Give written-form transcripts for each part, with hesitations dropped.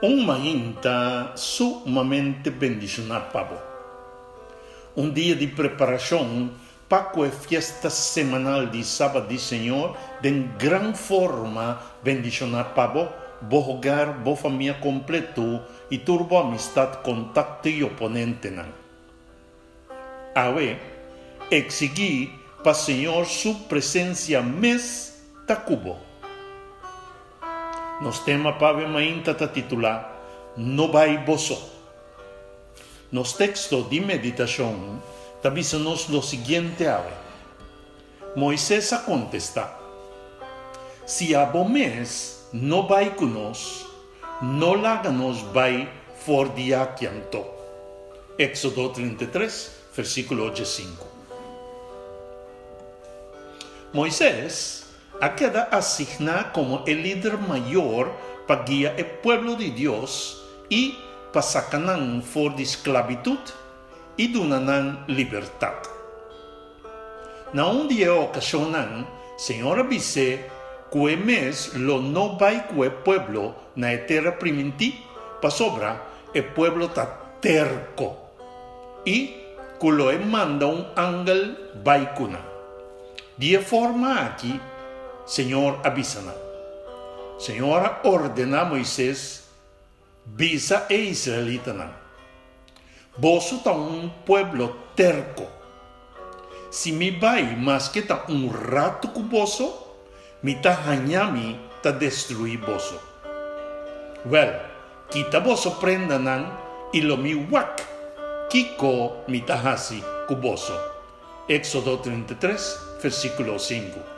Un maíta sumamente bendicionado pavo. Un día de preparación para la fiesta semanal de sábado del Señor, de gran forma bendicionar pavo, bo hogar, bo familia completo y turbo amistad, contacto y oponente. Awe, exigí para Señor su presencia mes tacubo. Nos tema pave mainta ta titular No vai boso. Nos textos de meditación avisanos lo siguiente ave. Moisés a contesta: si abo mes no vai conos, no láganos vai for diaquianto. Éxodo 33, versículo 5. Moisés queda asignado como el líder mayor para guiar el pueblo de Dios y para sacar fuera de esclavitud y donar libertad. En un día ocasión, Señor avise que el mes lo no va con el pueblo en la tierra primitiva para sobra el pueblo está terco y que lo manda un ángel baikuna. De forma aquí, Señor avisana. Señor ordena a Moisés, visa e israelita. Vos está un pueblo terco. Si me vai más que ta un rato con voso, mi ta hañami ta destruir voso. Well, quita voso prendanan y lo mi wak, kiko mi ta hasi con voso. Éxodo 33, versículo 5.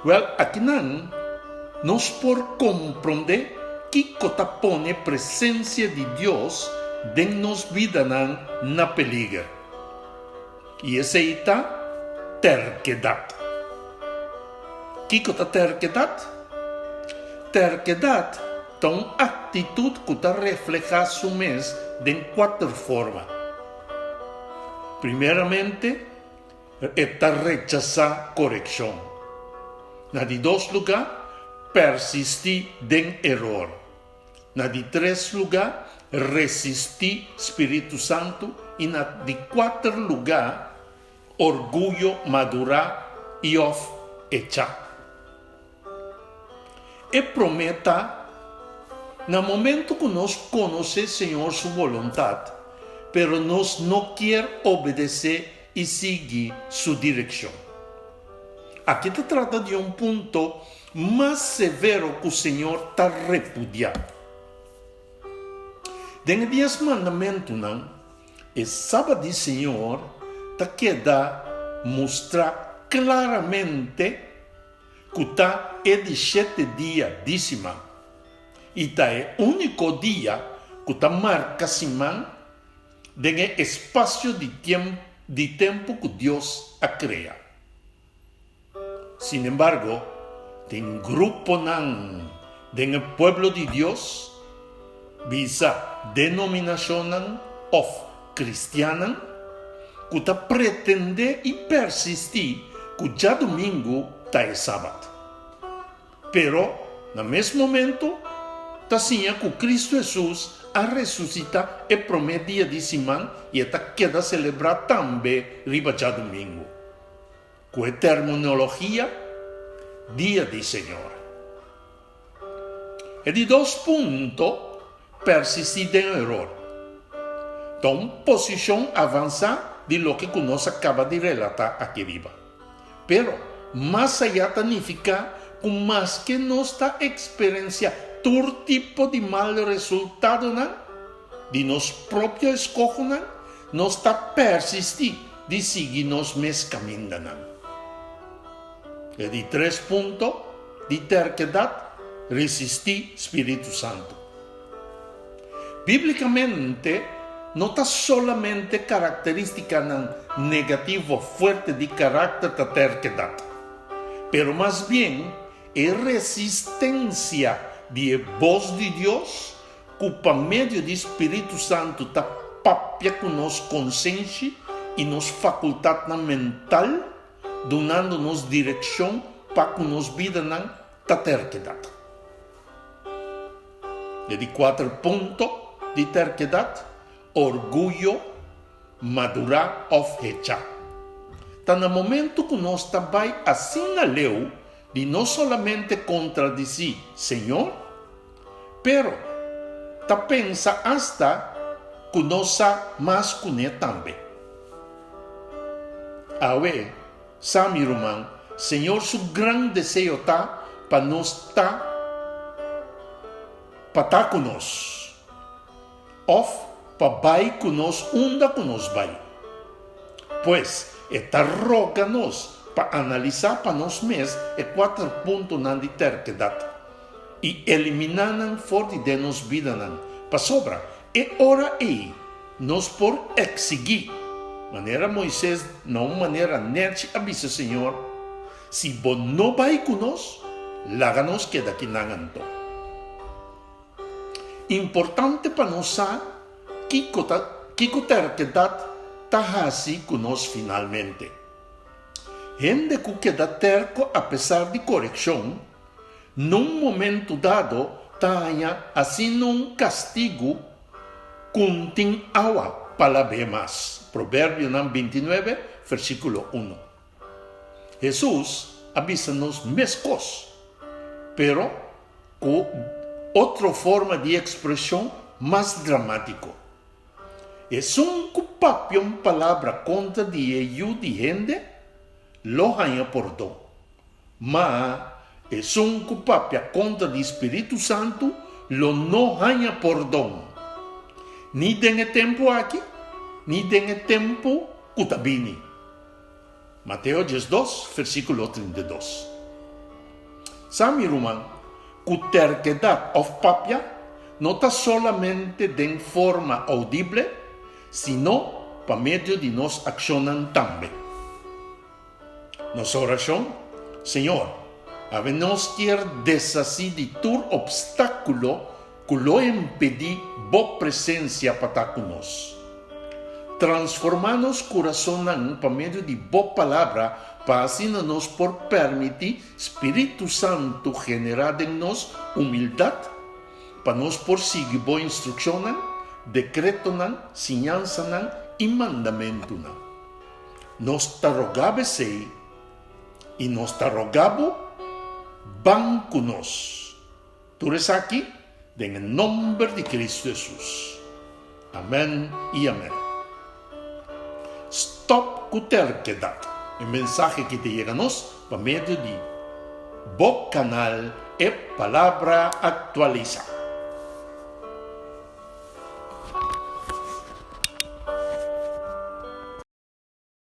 Well, aquí nos por comprender que pone presencia de Dios de nos vida na peligro. Y ese está terquedad. ¿Qué está terquedad? Terquedad es una actitud que refleja su mes de 4 formas. Primeramente, está rechazar corrección. Na de 2 lugar, persistir en error. Na de 3 lugar, resistir Espíritu Santo. Y na de 4 lugar, orgullo madurar y echar. E prometa, no momento que nos conoce Señor su voluntad, pero nos no quiere obedecer y seguir su dirección. Aquí se trata de un punto más severo que el Señor está repudiando. En el 10 mandamientos, el sábado del Señor te queda mostrar claramente que está el 7 días de semana. Y está el único día que está marca semana en el espacio de tiempo que Dios ha creado. Sin embargo, en grupo en el pueblo de Dios, visa denominación cristiana, que pretende y persistir que ya domingo está sábado. Pero, en el mismo momento, está que Cristo Jesús ha resucitado el primer día de semana y está queda celebrar también riba ya domingo. Con terminología, Día del Señor. Y de 2 puntos, persistir en error. Una posición avanzada de lo que nos acaba de relatar aquí arriba. Pero, más allá significa que más que nuestra experiencia todo tipo de mal resultado de nos propio escojo nos está persistir de seguir nos mes caminando. Y de 3 puntos de terquedad, resistir Espíritu Santo. Bíblicamente, no está solamente característica negativa fuerte de carácter de terquedad, pero más bien es resistencia de voz de Dios que por medio del Espíritu Santo está papia con nos conciencia y nos facultad mental, dando-nos direcção para que nos vida não está terquedad. de 4 puntos de terquedad, orgullo, madura of hecha. Tan a momento que nós também assinaleu de não solamente contradizer Senhor, pero ta pensa hasta que nós mais cune também. Awe, Sami Roman, Senhor, su grande desejo tá para nós tá para tá conosco. Of para vai conosco, onde conosco vai. Pois, eta roga-nos para analisar para nós mesmos e 4 pontos na de terquedad e eliminar fora de nos vida para sobra. E ora aí, nós por exigir, maneira Moisés, não maneira nerd, avisa Senhor, se você não vai conosco, laga-nos que daqui nanganto. Importante para nós saber que terquedad tahasi conosco finalmente. Gente que queda terco a pesar de correção, num momento dado, tenha assim um castigo contin agua para ver mais. Provérbio 29, versículo 1. Jesus avisa-nos mescos, pero com outra forma de expressão mais dramático. É uma palavra contra de eu de gente, lo ganha perdão. Mas é uma contra de Espírito Santo, lo não ganha perdão. Ni tem tempo aqui, ni tem tempo cutabini. Mateus 12, versículo 32. Sami Roman, terquedad of papia não está solamente de forma audible, sino por meio de nós accionam também. Nossa oração, Senhor, nos quer desasir de todo obstáculo que lo impede boa presença para estar conosco. Transformar-nos coração por meio de boa palavra, para assim nos por permitir Espírito Santo generar em nós humildade, para nos por seguir boa instrução, decreto, ensinança e mandamento. Nós te rogamos e nós te rogamos, vão conosco. Tu és aqui, em nome de Cristo Jesus. Amém e amém. Stop com terquedad. O mensagem que te chega a nós por meio de Bo Canal e Palavra Atualizada.